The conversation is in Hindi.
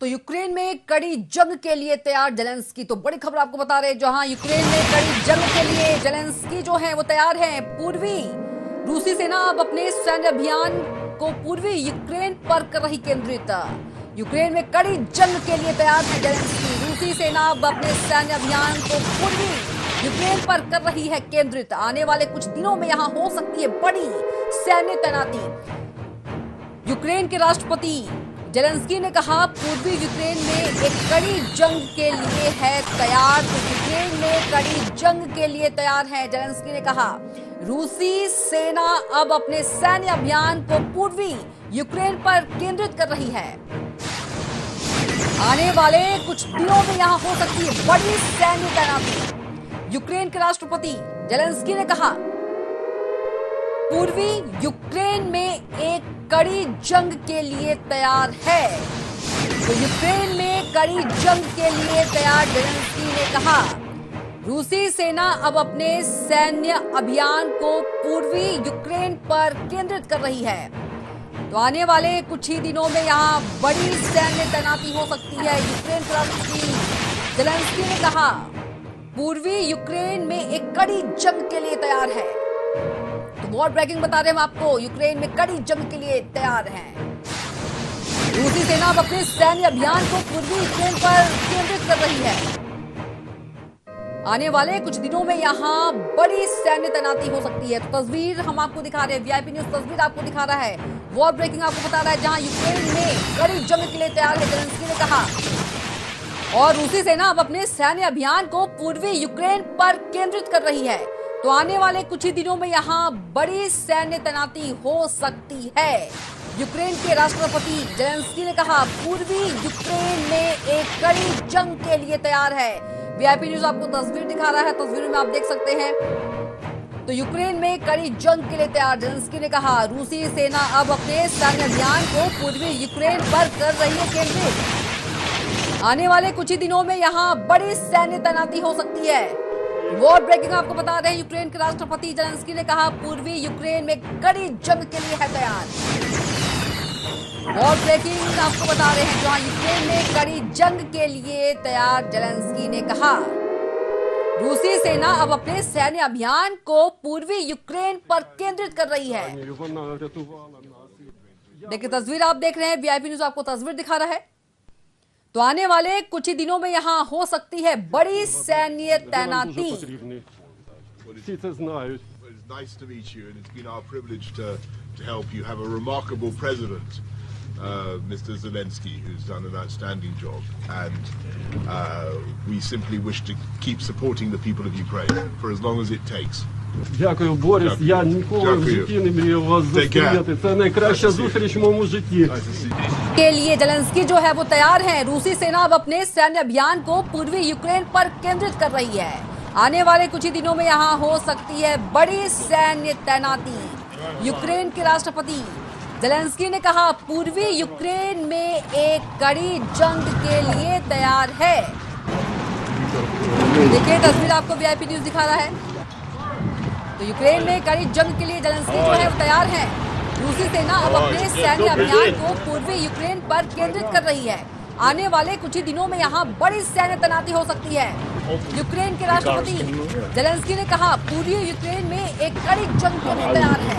तो यूक्रेन में कड़ी जंग के लिए तैयार जेलेंस्की। तो बड़ी खबर आपको बता रहे हैं, जहां यूक्रेन में कड़ी जंग के लिए जेलेंस्की जो है वो तैयार है। पूर्वी रूसी सेना अब अपने सैन्य अभियान को पूर्वी यूक्रेन पर कर रही केंद्रित। यूक्रेन में कड़ी जंग के लिए तैयार है जेलेंस्की। रूसी सेना अब अपने सैन्य अभियान को पूर्वी यूक्रेन पर कर रही है केंद्रित। आने वाले कुछ दिनों में यहां हो सकती है बड़ी सैन्य तैनाती। यूक्रेन के राष्ट्रपति जेलेंस्की ने कहा पूर्वी यूक्रेन में एक कड़ी जंग के लिए है तैयार। तो यूक्रेन में कड़ी जंग के लिए तैयार है। जेलेंस्की ने कहा रूसी सेना अब अपने सैन्य अभियान को पूर्वी यूक्रेन पर केंद्रित कर रही है। आने वाले कुछ दिनों में यहां हो सकती है बड़ी सैन्य तैनाती। यूक्रेन के राष्ट्रपति जेलेंस्की ने कहा पूर्वी यूक्रेन में एक कड़ी जंग के लिए तैयार है। तो यूक्रेन में कड़ी जंग के लिए तैयार जेलेंस्की ने कहा रूसी सेना अब अपने सैन्य अभियान को पूर्वी यूक्रेन पर केंद्रित कर रही है। तो आने वाले कुछ ही दिनों में यहां बड़ी सैन्य तैनाती हो सकती है। यूक्रेन के राष्ट्रपति जेलेंस्की ने कहा पूर्वी यूक्रेन में एक कड़ी जंग के लिए तैयार है। तो वॉर ब्रेकिंग बता रहे हैं हम आपको, यूक्रेन में कड़ी जंग के लिए तैयार हैं। रूसी सेना अब अपने सैन्य अभियान को पूर्वी यूक्रेन पर केंद्रित कर रही है। आने वाले कुछ दिनों में यहां बड़ी सैन्य तैनाती हो सकती है। तो तस्वीर हम आपको दिखा रहे हैं, वीआईपी न्यूज तस्वीर आपको दिखा रहा है, वॉर ब्रेकिंग आपको बता रहा है, जहां यूक्रेन में कड़ी जंग के लिए तैयार है जेलेंस्की ने कहा। और रूसी सेना अब अपने सैन्य अभियान को पूर्वी यूक्रेन पर केंद्रित कर रही है। तो आने वाले कुछ ही दिनों में यहां बड़ी सैन्य तैनाती हो सकती है। यूक्रेन के राष्ट्रपति जेलेंस्की ने कहा पूर्वी यूक्रेन में एक कड़ी जंग के लिए तैयार है। वीआईपी न्यूज आपको तस्वीर दिखा रहा है, तस्वीर में आप देख सकते हैं। तो यूक्रेन में कड़ी जंग के लिए तैयार जेलेंस्की ने कहा रूसी सेना अब अपने सैन्य अभियान को पूर्वी यूक्रेन पर कर रही है केंद्रित। आने वाले कुछ ही दिनों में यहां बड़ी सैन्य तैनाती हो सकती है। वॉर ब्रेकिंग आपको बता रहे हैं, यूक्रेन के राष्ट्रपति जेलेंस्की ने कहा पूर्वी यूक्रेन में कड़ी जंग के लिए है तैयार। वॉर ब्रेकिंग आपको बता रहे हैं, जहां यूक्रेन में कड़ी जंग के लिए तैयार जेलेंस्की ने कहा रूसी सेना अब अपने सैन्य अभियान को पूर्वी यूक्रेन पर केंद्रित कर रही है। देखिए तस्वीर आप देख रहे हैं, वीआईपी न्यूज आपको तस्वीर दिखा रहा है। तो आने वाले कुछ ही दिनों में यहां हो सकती है बड़ी सैन्य तैनाती। Nice to meet you, and it's been our privilege to help you have a remarkable president, Mr. Zelensky, who's done an outstanding job, and we simply wish to keep supporting the people of Ukraine for as long as it takes. Дякую, Борис. Я ніколи в житті не мріяв вас зустріти. Це найкраща зустріч в моєму житті. के लिए जेलेंस्की जो है वो तैयार है। रूसी सेना अब अपने सैन्य अभियान को पूर्वी यूक्रेन पर केंद्रित कर रही है। आने वाले कुछ ही दिनों में यहां हो सकती है बड़ी सैन्य तैनाती। यूक्रेन के राष्ट्रपति जेलेंस्की ने कहा पूर्वी यूक्रेन में एक कड़ी जंग के लिए तैयार है। देखिए तस्वीर आपको वीआईपी न्यूज दिखा रहा है। तो यूक्रेन में कड़ी जंग के लिए जेलेंस्की जो है वो तैयार है। रूसी सेना अब अपने सैन्य अभियान को पूर्वी यूक्रेन पर केंद्रित कर रही है। आने वाले कुछ ही दिनों में यहां बड़ी सैन्य तैनाती हो सकती है। यूक्रेन के राष्ट्रपति जेलेंस्की ने कहा पूर्वी यूक्रेन में एक कड़ी जंग के लिए तैयार है।